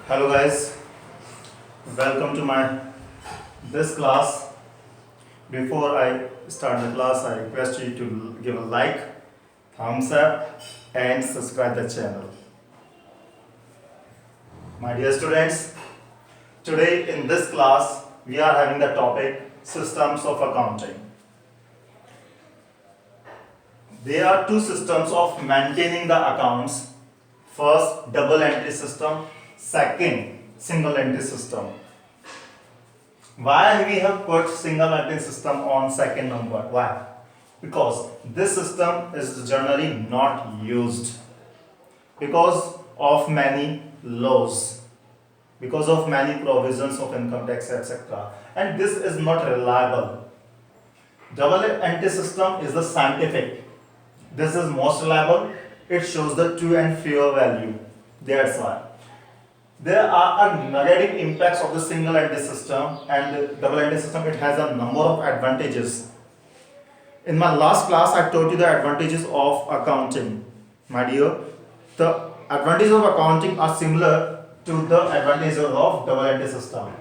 Hello guys, welcome to my this class. Before I start the class, I request you to give a like, thumbs up and subscribe the channel. My dear students, today in this class we are having the topic systems of accounting. There are two systems of maintaining the accounts. First, double entry system. Second, single entry system. Why we have put single entry system on second number? Why? Because this system is generally not used because of many laws, because of many provisions of income tax, etc. And this is not reliable. Double entry system is the scientific. This is most reliable. It shows the true and fair value. That's why. There are negative impacts of the single entry system and the double entry system. It has a number of advantages. In my last class, I told you the advantages of accounting. My dear, the advantages of accounting are similar to the advantages of double entry system.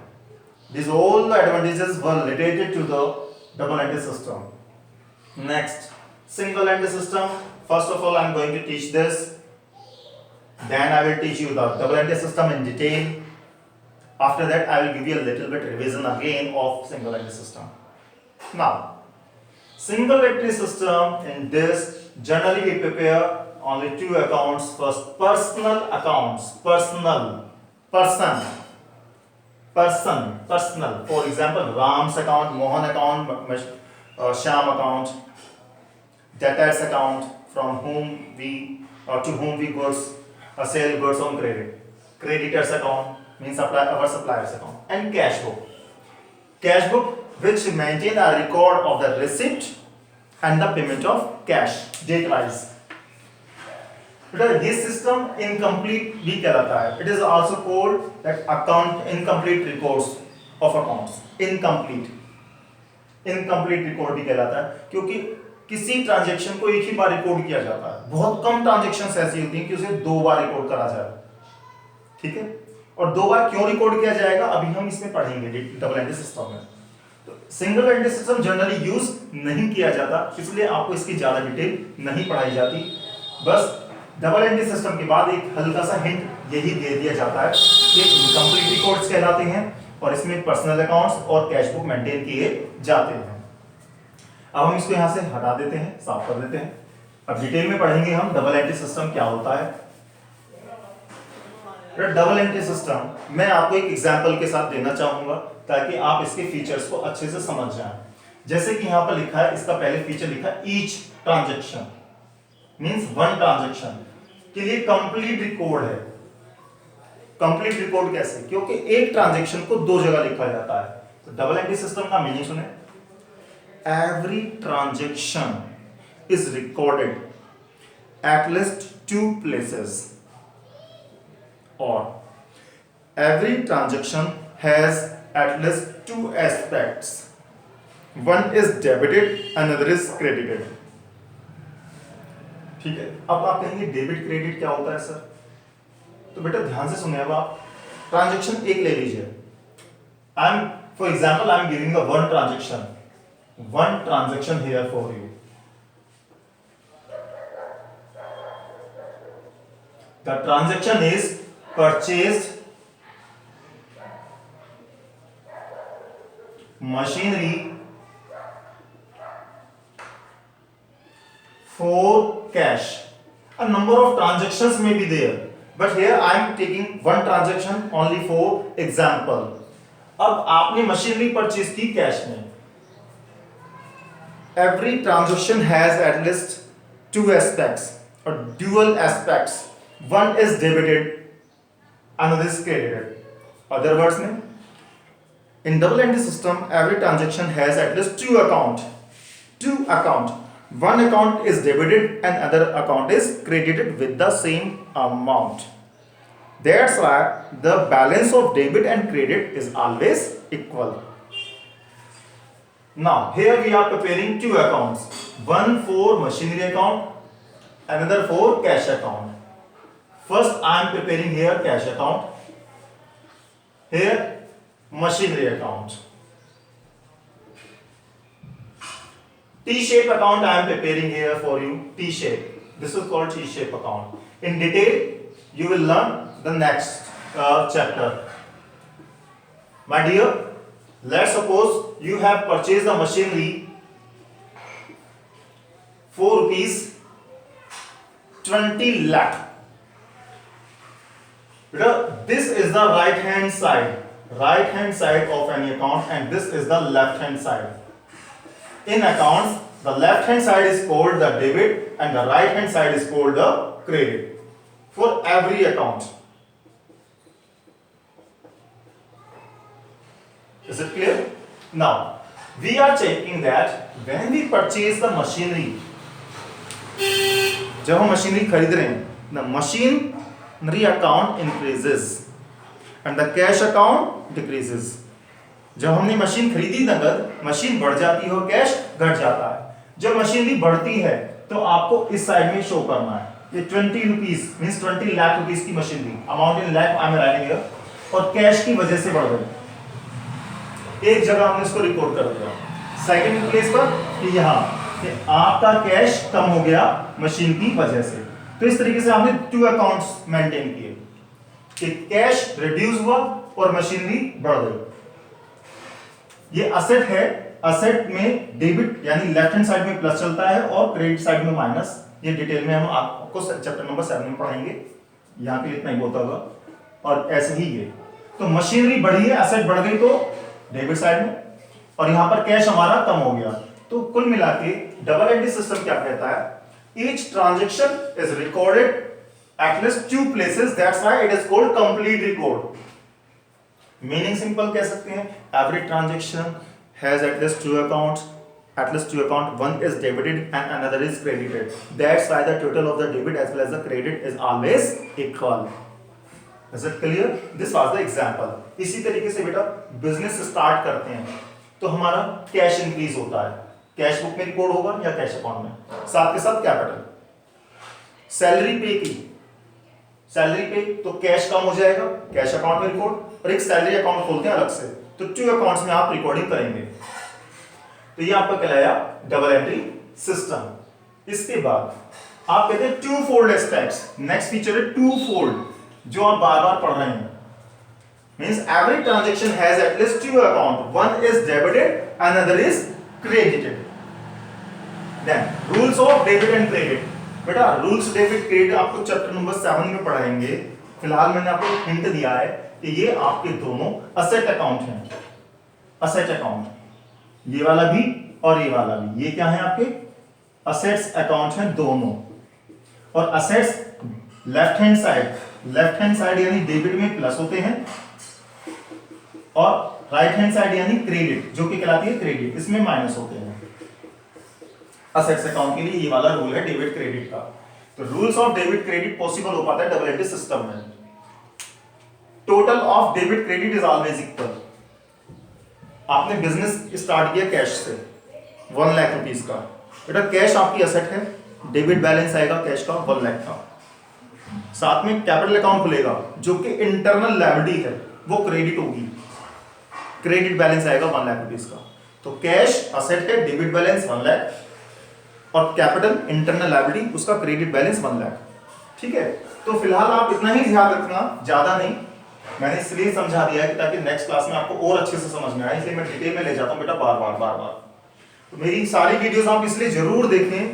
These all the advantages were related to the double entry system. Next, single entry system. First of all, I am going to teach this. Then I will teach you the double entry system in detail. After that, I will give you a little bit revision again of single entry system. Now, single entry system, in this generally we prepare only two accounts. First, personal accounts. Personal. For example, Ram's account, Mohan account, Shyam account, debtors account, from whom we or to whom we sell goods on credit. Creditors account means our suppliers account. And cash book. Cash book which maintain a record of the receipt and the payment of cash date wise. This system incomplete भी कहलाता है. It is also called that account incomplete records of accounts. Incomplete record भी कहलाता है क्योंकि किसी transaction को एक ही बार रिकॉर्ड किया जाता है. बहुत कम ट्रांजैक्शंस ऐसी होती हैं कि उसे दो बार रिकॉर्ड करा जाए. ठीक है. और दो बार क्यों रिकॉर्ड किया जाएगा अभी हम इसमें पढ़ेंगे डबल एंट्री सिस्टम में. तो single entry system generally use नहीं किया जाता, इसलिए आपको इसकी ज्यादा डिटेल नहीं पढ़ाई जाती. बस डबल एंट्री सिस्टम के बाद एक हल्का सा हिंट यही दे दिया जाता है कि इनकम्प्लीट रिकॉर्ड्स कहलाते हैं और इसमें पर्सनल अकाउंट्स और कैश बुक मेंटेन किए जाते हैं. अब हम इसको यहां से हटा देते हैं, साफ कर देते हैं. अब डिटेल में पढ़ेंगे हम डबल एंट्री सिस्टम क्या होता है. डबल एंट्री सिस्टम मैं आपको एक एग्जांपल के साथ देना चाहूंगा ताकि आप इसके फीचर्स को अच्छे से समझ जाएं. जैसे कि यहां पर लिखा है, इसका पहले फीचर लिखा है each transaction means one transaction के लिए कंप्लीट रिकॉर्ड है. कंप्लीट रिकॉर्ड कैसे? क्योंकि एक ट्रांजैक्शन को दो जगह लिखा जाता है. तो डबल एंट्री सिस्टम का मीनिंग सुने. Every transaction is recorded at least two places, or every transaction has at least two aspects. One is debited, another is credited. ठीक है. अब आप कहेंगे डेबिट क्रेडिट क्या होता है सर? तो बेटा ध्यान से सुनिए. अब आप ट्रांजैक्शन एक ले लीजिए. For example, I am giving the one transaction here for you. The transaction is purchased machinery for cash. A number of transactions may be there, but here I am taking one transaction only for example. अब आपने machinery purchase की cash में. Every transaction has at least two aspects or dual aspects. One is debited, another is credited. Other words में, in double entry system, every transaction has at least two account. One account is debited and other account is credited with the same amount. That's why the balance of debit and credit is always equal. Now here we are preparing two accounts, one for machinery account, another for cash account. First I am preparing here cash account. here machinery account. T-shape account I am preparing here for you. T-shape. This is called T-shape account. In detail, you will learn the next chapter. My dear, let's suppose you have purchased a machinery for rupees 20 lakh. This is the right hand side of any account, and this is the left hand side. In accounts, the left hand side is called the debit and the right hand side is called the credit for every account. Is it clear? Now we are checking that when we purchase the machinery, जब हम machinery खरीद रहे हैं, the machinery account increases and the cash account decreases. जब हमने machine खरीदी नगद, machine बढ़ जाती है और कैश घट जाता है। जब मशीनरी बढ़ती है तो आपको इस साइड में शो करना है, ये 20 रुपीज मीन्स 20 लाख रुपीज की machinery, amount in lakh I am writing here, और कैश की वजह से बढ़ गई। एक जगह हमने इसको रिकॉर्ड कर दिया, सेकंड प्लेस पर कि यहाँ कि आपका कैश कम हो गया मशीन की वजह से। तो इस तरीके से आपने 2 अकाउंट्स मेंटेन किए कि कैश रिड्यूस हुआ और मशीनरी बढ़ गई। ये असेट है, असेट में डेबिट यानी लेफ्ट हैंड साइड में प्लस चलता है और क्रेडिट साइड में माइनस। ये डिटेल में हम आपको चैप्टर नंबर 7 में पढ़ाएंगे, यहाँ पे इतना ही होता होगा। और ऐसे ही ये तो मशीनरी बढ़ी है, असेट बढ़ गई तो डेबिट साइड में, और यहाँ पर कैश हमारा कम हो गया। तो कुल मिला के डबल एंट्री सिस्टम क्या कहता है, each transaction is recorded at least 2 places, that's why it is called complete record. Meaning simple कह सकते हैं, every transaction has at least 2 accounts, one is debited and another is credited, that's why the total of the debit as well as the credit is always equal. Is it clear? This was the example. इसी तरीके से बेटा business start करते हैं तो हमारा cash increase होता है, कैश बुक में रिकॉर्ड होगा या कैश अकाउंट में, साथ के साथ कैपिटल। सैलरी पे की, सैलरी पे तो कैश कम हो जाएगा, कैश अकाउंट में रिकॉर्ड, और एक सैलरी अकाउंट खोलते हैं अलग से, तो 2 अकाउंट्स में आप रिकॉर्डिंग करेंगे। तो ये आपका कहलाया डबल एंट्री सिस्टम। इसके बाद आप कहते हैं 2 फोल्ड एस्पेक्ट्स। नेक्स्ट फीचर है 2 फोल्ड, जो आप बार बार पढ़ रहे हैं। Means every transaction has at least 2 accounts, one is debited, another is credited. Then rules of debit and credit. बेटा रूल्स डेबिट क्रेडिट आपको चैप्टर नंबर 7 में पढ़ाएंगे। फिलहाल मैंने आपको हिंट दिया है कि ये आपके दोनों असेट अकाउंट हैं, असेट अकाउंट, ये वाला भी और ये वाला भी, ये क्या है आपके असेट्स अकाउंट हैं दोनों। और असेट्स लेफ्ट हैंड साइड यानी डेबिट में प्लस होते हैं, और राइट हैंड साइड यानी क्रेडिट जो कि कहलाती है क्रेडिट, इसमें माइनस होते हैं। असेट्स अकाउंट के लिए ये वाला रूल है डेबिट क्रेडिट का। तो rules of debit credit possible हो पाता है डबल एंट्री सिस्टम में। Total of debit credit is always equal. आपने बिजनेस स्टार्ट किया कैश से 1 लाख रुपीस का, बेटा कैश आपकी असेट है, डेबिट बैलेंस आएगा कैश का 1 लाख का, साथ में कैपिटल अकाउंट खुलेगा जो कि इंटरनल लायबिलिटी है, वो क्रेडिट होगी, क्रेडिट बैलेंस आएगा 1 लाख रुपीस का। तो कैश असेट है, डेबिट बैलेंस 1 लाख, और कैपिटल इंटरनल लायबिलिटी उसका क्रेडिट बैलेंस 1 लाख। ठीक है, तो फिलहाल आप इतना ही ध्यान रखना, ज्यादा नहीं। मैंने इसलिए समझा दिया कि ताकि नेक्स्ट क्लास में आपको और अच्छे से समझ में आए, इसलिए मैं डिटेल में ले जाता हूं बेटा बार बार। तो मेरी सारी वीडियोस आप इसलिए जरूर देखें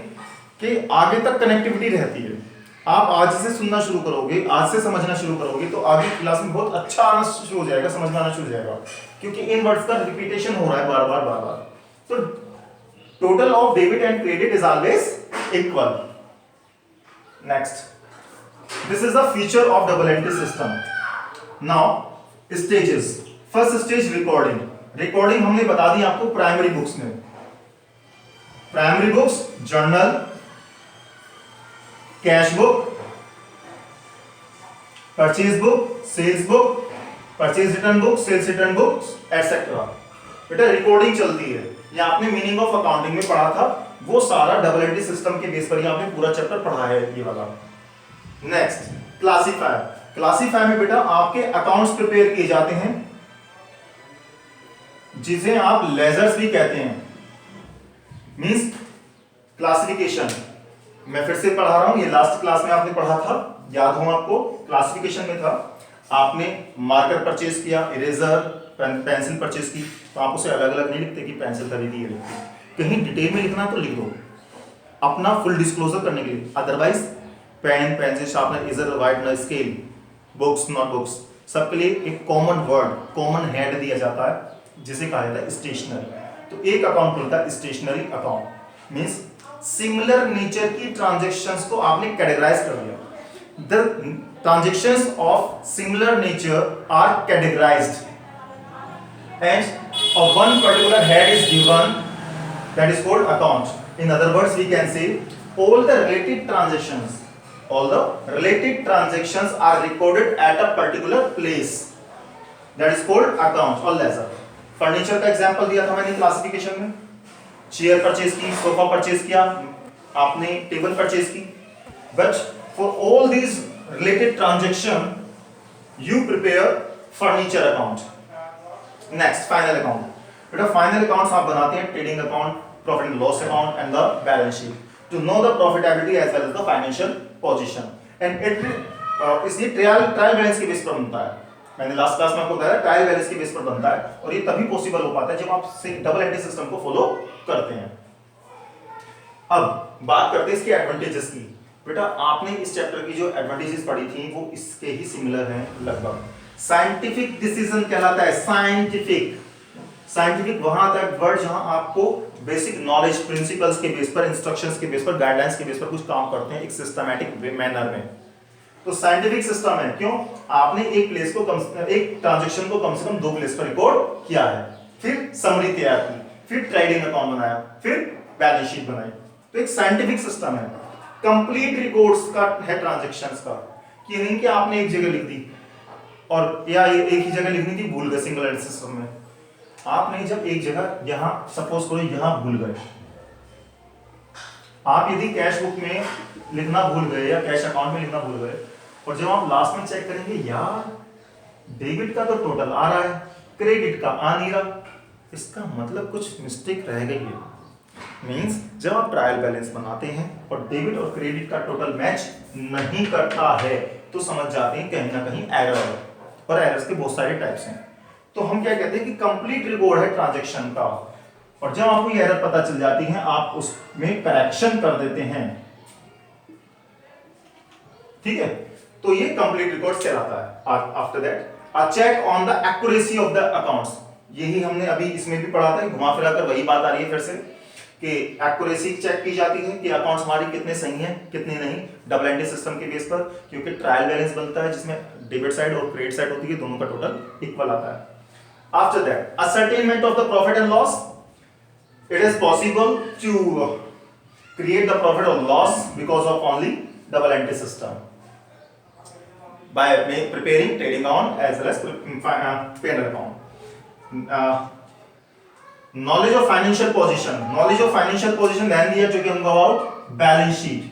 कि आगे तक कनेक्टिविटी रहती है। आप आज से सुनना शुरू करोगे, आज से समझना शुरू करोगे, तो आगे क्लास में बहुत अच्छा आना शुरू हो जाएगा, समझ में आना शुरू हो जाएगा, क्योंकि इन वर्ड्स का रिपीटेशन हो रहा है बार बार। तो total of debit and credit is always equal. Next, this is the feature of double entry system. Now stages. First stage recording. Recording हमने बता दी आपको प्राइमरी बुक्स में। Primary books journal, cash book, purchase book, sales book, purchase return book, sales return books etcetera. बेटा recording चलती है, ये आपने मीनिंग ऑफ अकाउंटिंग में पढ़ा था, वो सारा डबल एंट्री सिस्टम के बेस पर ही आपने पूरा चैप्टर पढ़ा है ये वाला। Next classifier. क्लासीफायर में बेटा आपके अकाउंट्स प्रिपेयर किए जाते हैं जिसे आप लेजर्स भी कहते हैं, मींस क्लासिफिकेशन। मैं फिर से पढ़ा रहा हूं, ये लास्ट क्लास में आपने पढ़ा था, याद हो आपको, क्लासिफिकेशन में था, आपने मार्कर परचेज किया, इरेजर, पेंसिल परचेज की, तो आप उसे अलग अलग नहीं लिखते कि पेंसिल खरीदी है, कहीं डिटेल में लिखना तो लिख दो अपना फुल डिस्क्लोजर करने के लिए। Otherwise pen, pencil, sharpener, eraser, whitener, scale, books, notebooks, सबके लिए एक कॉमन वर्ड, कॉमन हेड दिया जाता है जिसे कहा जाता है स्टेशनरी। तो एक अकाउंट खुलता है stationery account, means similar nature की ट्रांजैक्शंस को आपने कैटेगराइज कर दिया। The transactions of similar nature are categorised and one particular head is given, that is called account. In other words, we can say all the related transactions are recorded at a particular place, that is called account or ledger. Furniture का example दिया था मैंने classification में, chair purchase की, sofa purchase किया, आपने table purchase की, but for all these related transaction you prepare furniture account. Next final account. बेटा फाइनल अकाउंट्स आप बनाते हैं trading account, profit and loss account and the balance sheet to know the profitability as well as the financial position. And it इसलिए trial balance के base पर बनता है। मैंने लास्ट क्लास में आपको बताया ट्रायल बैलेंस के बेस पर बनता है, और ये तभी पॉसिबल हो पाता है जब आप डबल एंट्री सिस्टम को फॉलो करते हैं। अब बात करते हैं इसके एडवांटेजेस की। बेटा आपने इस चैप्टर की जो एडवांटेजेस पढ़ी थी वो इसके ही सिमिलर हैं लगभग। साइंटिफिक डिसीजन कहलाता है, साइंटिफिक वहां तक वर्ड जहां आपको बेसिक नॉलेज, प्रिंसिपल्स के बेस पर, इंस्ट्रक्शंस के बेस पर, गाइडलाइंस के बेस पर कुछ काम करते हैं एक सिस्टमैटिक मैनर में। तो साइंटिफिक सिस्टम है, क्यों? आपने एक प्लेस को एक ट्रांजैक्शन को कम से कम 2 प्लेस पर रिकॉर्ड किया है, फिर समरी तैयार की, फिर ट्रेडिंग अकाउंट बनाया, फिर बैलेंस शीट बनाई। तो एक साइंटिफिक सिस्टम है, कंप्लीट रिकॉर्ड्स का है ट्रांजैक्शंस का, कि नहीं कि आपने एक जगह लिख दी और या ये एक ही जगह लिखनी थी, भूल गए सिंगल एंट्री सिस्टम में। आपने जब एक जगह यहां सपोज करो यहां भूल गए, आप यदि कैश बुक में लिखना भूल गए या कैश अकाउंट में लिखना भूल गए, और जब आप लास्ट में चेक करेंगे यार डेबिट का तो टोटल आ रहा है, क्रेडिट का आ नहीं रहा, इसका मतलब कुछ मिस्टेक रह गई है। मींस जब आप ट्रायल बैलेंस बनाते हैं और डेबिट और क्रेडिट का टोटल मैच नहीं करता है तो समझ जाते हैं कहीं ना कहीं एरर है, और एरर्स के बहुत सारे टाइप्स हैं। तो हम क्या कहते हैं कि कंप्लीट रिकॉर्ड है ट्रांजैक्शन का, और जब आपको ये एरर पता चल जाती है आप उसमें करेक्शन कर देते हैं, ठीक है, तो ये कंप्लीट रिकॉर्ड कहलाता है। After that a check on the accuracy of the accounts, यही हमने अभी इसमें भी पढ़ा था, घुमा फिरा कर वही बात आ रही है फिर से कि एक्यूरेसी चेक की जाती है कि अकाउंट्स हमारे कितने सही हैं कितने नहीं, डबल एंट्री सिस्टम के बेस पर, क्योंकि ट्रायल बैलेंस बनता है जिसमें डेबिट साइड और क्रेडिट साइड होती है, दोनों का टोटल इक्वल आता है। After that ascertainment of the profit and loss, it is possible to create the profit or loss because of only double entry system by preparing trading account as well as P&L account. Knowledge of financial position, then we are talking about balance sheet.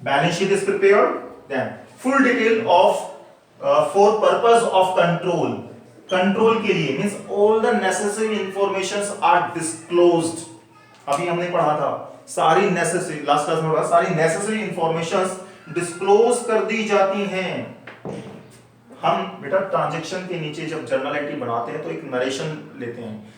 Balance sheet is prepared, then full detail of for purpose of control के लिए, means all the necessary informations are disclosed. अभी हमने पढ़ा था सारी necessary, last class में पढ़ा, सारी नेसेसरी इंफॉर्मेशंस डिस्क्लोज कर दी जाती हैं। हम बेटा ट्रांजैक्शन के नीचे जब जर्नल एंट्री बनाते हैं तो एक नरेशन लेते हैं,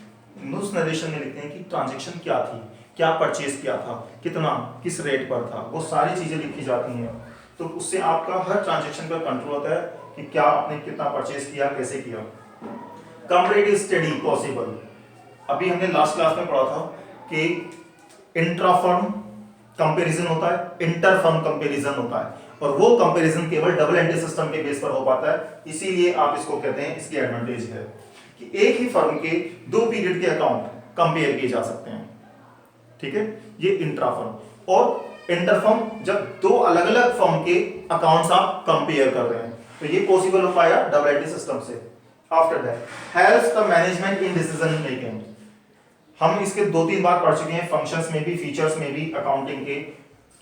उस नरेशन में लिखते हैं कि ट्रांजैक्शन क्या थी, क्या परचेज किया था, कितना, किस रेट पर था, वो सारी चीजें लिखी जाती हैं। तो उससे आपका हर ट्रांजैक्शन पर कंट्रोल होता है कि क्या आपने कितना परचेज किया, कैसे किया। कंपैरेटिव स्टडी पॉसिबल, अभी हमने लास्ट क्लास में पढ़ा था कि इंट्रा फर्म कंपैरिजन होता है, इंटर फर्म कंपैरिजन होता है, और वो कंपैरिजन केवल डबल एंट्री सिस्टम के बेस पर हो पाता है। इसीलिए आप इसको कहते हैं, इसकी एडवांटेज है कि एक ही फर्म के 2 पीरियड के अकाउंट कंपेयर किए जा सकते हैं, ठीक है, ये इंट्रा फर्म। और इंटर फर्म जब 2 अलग अलग फर्म के अकाउंट्स आप कंपेयर कर रहे हैं, तो ये पॉसिबल हो पाया डबल एंट्री सिस्टम से। After that helps the management in decision making, हम इसके 2-3 बार पढ़ चुके हैं, फंक्शंस में भी, फीचर्स में भी अकाउंटिंग के,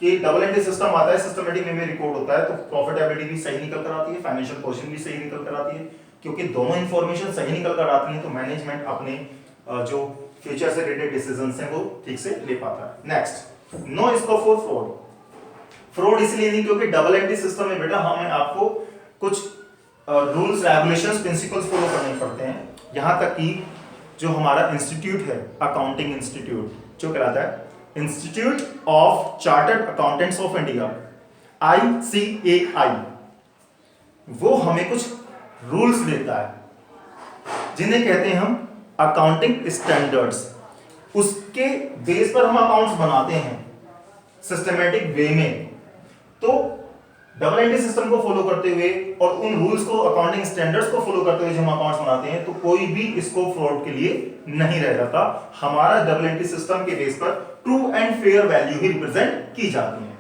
कि डबल एंट्री सिस्टम आता है, सिस्टमेटिक वे में रिकॉर्ड होता है, तो प्रॉफिटेबिलिटी भी सही निकल कर आती है, फाइनेंशियल पोजीशन भी सही निकल कर आती है। क्योंकि दोनों इंफॉर्मेशन सही निकल कर आती हैं तो मैनेजमेंट अपने जो फ्यूचर से रिलेटेड डिसीजंस हैं वो ठीक से ले पाता है। Next, no scope for fraud. Fraud इसलिए नहीं क्योंकि डबल एंट्री सिस्टम में बेटा हमें आपको कुछ रूल्स, रेगुलेशंस, प्रिंसिपल्स फॉलो करने पड़ते हैं। यहाँ तक कि जो हमारा इंस्टीट्यूट है, अकाउंटिंग इंस्टीट्यूट, जो कहलाता है institute of chartered accountants of India, ICAI, वो हमें कुछ रूल्स देता है जिन्हें कहते हैं हम अकाउंटिंग स्टैंडर्ड्स। उसके बेस पर हम अकाउंट्स बनाते हैं सिस्टमैटिक वे में। तो डबल एंट्री सिस्टम को फॉलो करते हुए और उन रूल्स को, अकाउंटिंग स्टैंडर्ड्स को फॉलो करते हुए जब हम अकाउंट्स बनाते हैं तो कोई भी स्कोप फ्रॉड के लिए नहीं रह जाता। हमारा डबल एंट्री सिस्टम के बेस पर true and fair value he represent की जाती है।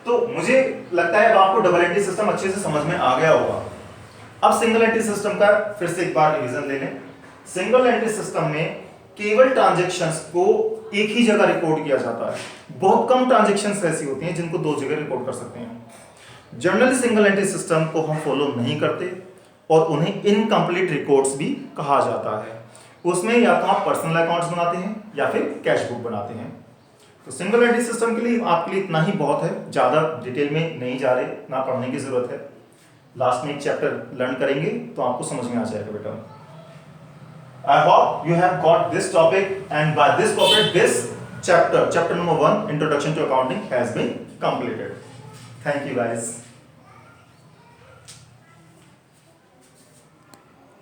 तो मुझे लगता है अब आपको डबल एंट्री सिस्टम अच्छे से समझ में आ गया होगा। अब सिंगल एंट्री सिस्टम का फिर से एक बार रिवीजन ले लें। सिंगल एंट्री सिस्टम में केवल ट्रांजैक्शंस को एक ही जगह रिकॉर्ड किया जाता है। बहुत कम ट्रांजैक्शंस ऐसी होती हैं जिनको दो जगह रिकॉर्ड कर सकते हैं। जनरली सिंगल एंट्री सिस्टम को हम फॉलो नहीं करते और उन्हें इनकम्प्लीट रिकॉर्ड्स भी कहा जाता है। उसमें या तो आप पर्सनल अकाउंट्स बनाते हैं या फिर कैश बुक बनाते हैं। तो सिंगल एंट्री सिस्टम के लिए आपके लिए इतना ही बहुत है, ज़्यादा डिटेल में नहीं जा रहे, ना पढ़ने की जरूरत है। लास्ट में एक चैप्टर लर्न करेंगे तो आपको समझ में आ जाएगा बेटा। I hope you have got this topic, and by this topic, this chapter number 1, Introduction to Accounting, has been completed. Thank you guys.